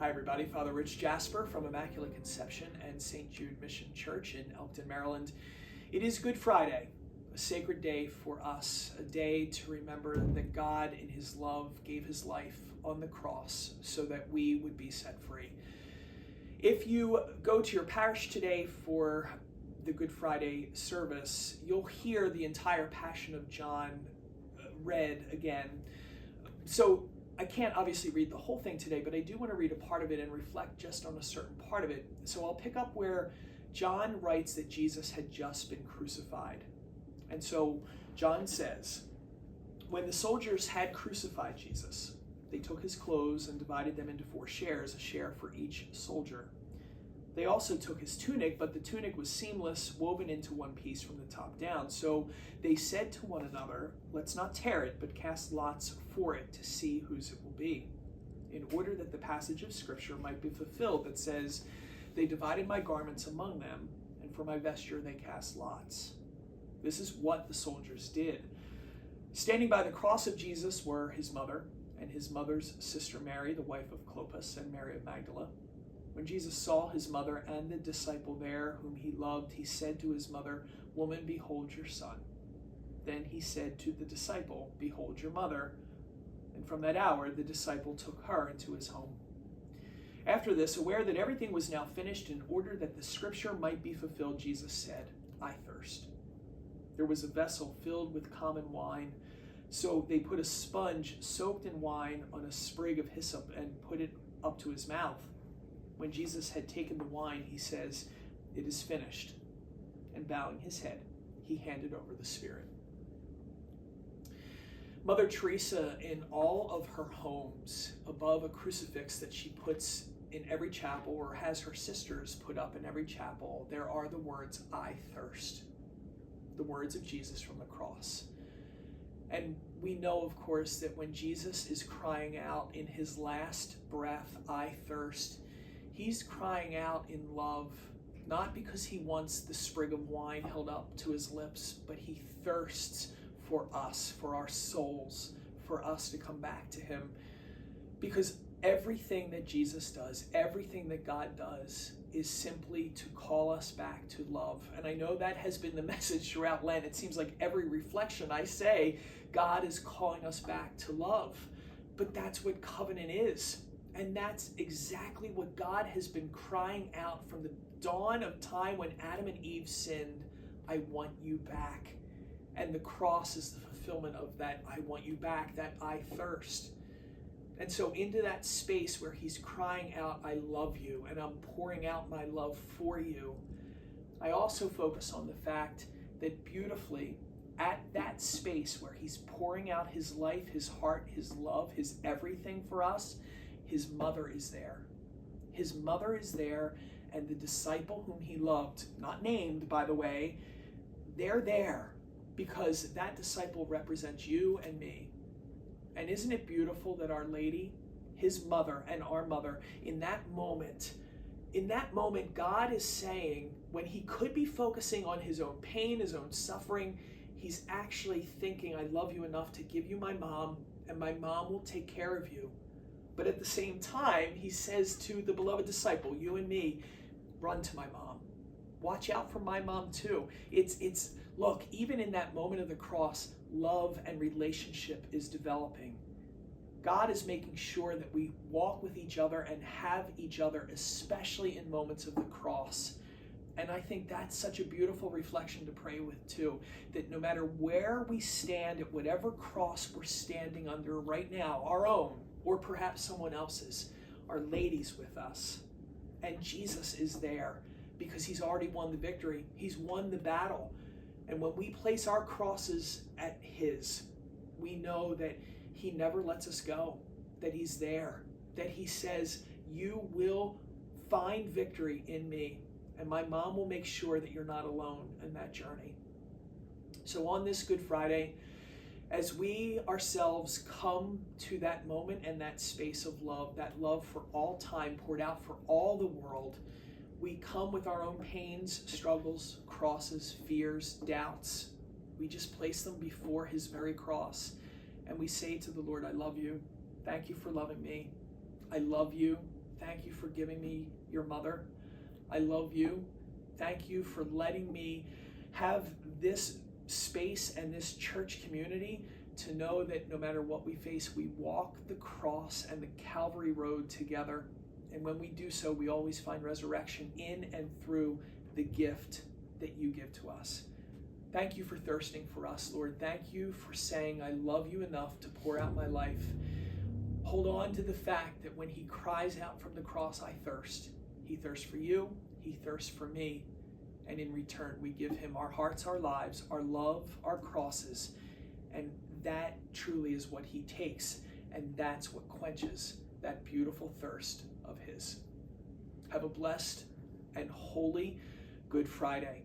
Hi everybody, Father Rich Jasper from Immaculate Conception and St. Jude Mission Church in Elkton, Maryland. It is Good Friday, a sacred day for us, a day to remember that God in His love gave His life on the cross so that we would be set free. If you go to your parish today for the Good Friday service, you'll hear the entire Passion of John read again. So I can't obviously read the whole thing today, but I do want to read a part of it and reflect just on a certain part of it. So I'll pick up where John writes that Jesus had just been crucified. And so John says, when the soldiers had crucified Jesus, they took his clothes and divided them into 4 shares, a share for each soldier. They also took his tunic, but the tunic was seamless, woven into one piece from the top down. So they said to one another, let's not tear it, but cast lots for it to see whose it will be, in order that the passage of Scripture might be fulfilled that says, they divided my garments among them, and for my vesture they cast lots. This is what the soldiers did. Standing by the cross of Jesus were his mother and his mother's sister Mary, the wife of Clopas, and Mary of Magdala. When Jesus saw his mother and the disciple there whom he loved, he said to his mother, Woman, behold your son. Then he said to the disciple, Behold your mother. And from that hour the disciple took her into his home. After this, aware that everything was now finished, in order that the Scripture might be fulfilled, Jesus said, I thirst. There was a vessel filled with common wine. So they put a sponge soaked in wine on a sprig of hyssop and put it up to his mouth. When Jesus had taken the wine, he says, It is finished. And bowing his head, he handed over the Spirit. Mother Teresa, in all of her homes, above a crucifix that she puts in every chapel, or has her sisters put up in every chapel, there are the words, I thirst. The words of Jesus from the cross. And we know, of course, that when Jesus is crying out in his last breath, I thirst, he's crying out in love, not because he wants the sprig of wine held up to his lips, but he thirsts for us, for our souls, for us to come back to him. Because everything that Jesus does, everything that God does, is simply to call us back to love. And I know that has been the message throughout Lent. It seems like every reflection I say, God is calling us back to love. But that's what covenant is. And that's exactly what God has been crying out from the dawn of time when Adam and Eve sinned. I want you back. And the cross is the fulfillment of that I want you back, that I thirst. And so into that space where he's crying out, I love you, and I'm pouring out my love for you, I also focus on the fact that beautifully, at that space where he's pouring out his life, his heart, his love, his everything for us, his mother is there. His mother is there, and the disciple whom he loved, not named, by the way, they're there because that disciple represents you and me. And isn't it beautiful that Our Lady, his mother and our mother, in that moment, God is saying, when he could be focusing on his own pain, his own suffering, he's actually thinking, I love you enough to give you my mom, and my mom will take care of you. But at the same time, he says to the beloved disciple, you and me, run to my mom. Watch out for my mom too. Look, even in that moment of the cross, love and relationship is developing. God is making sure that we walk with each other and have each other, especially in moments of the cross. And I think that's such a beautiful reflection to pray with too, that no matter where we stand, at whatever cross we're standing under right now, our own, or perhaps someone else's, Our Lady's with us. And Jesus is there because he's already won the victory. He's won the battle. And when we place our crosses at his, we know that he never lets us go, that he's there, that he says, you will find victory in me, and my mom will make sure that you're not alone in that journey. So on this Good Friday, as we ourselves come to that moment and that space of love, that love for all time poured out for all the world, we come with our own pains, struggles, crosses, fears, doubts. We just place them before his very cross. And we say to the Lord, I love you. Thank you for loving me. I love you. Thank you for giving me your mother. I love you. Thank you for letting me have this space and this church community to know that no matter what we face, we walk the cross and the Calvary road together. And when we do so, we always find resurrection in and through the gift that you give to us. Thank you for thirsting for us, Lord. Thank you for saying, I love you enough to pour out my life. Hold on to the fact that when he cries out from the cross, I thirst. He thirsts for you. He thirsts for me. And in return, we give him our hearts, our lives, our love, our crosses. And that truly is what he takes. And that's what quenches that beautiful thirst of his. Have a blessed and holy Good Friday.